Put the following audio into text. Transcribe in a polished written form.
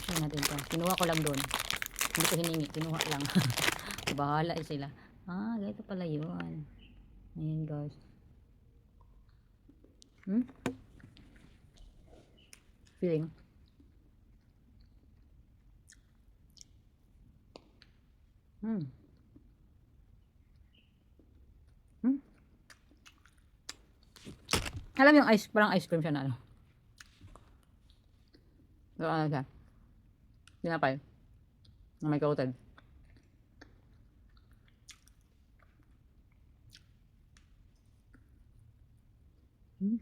Ayan natin to. Kinuha ko lang doon. Hindi ko hiningi. Kinuha lang. Bahala sila. Ah, ganito pala yun. Ayan guys. Feeling. Hmm. Alam yung ice, parang ice cream siya na ano. So, ano siya? Tinapay. Na may coated. Hmm.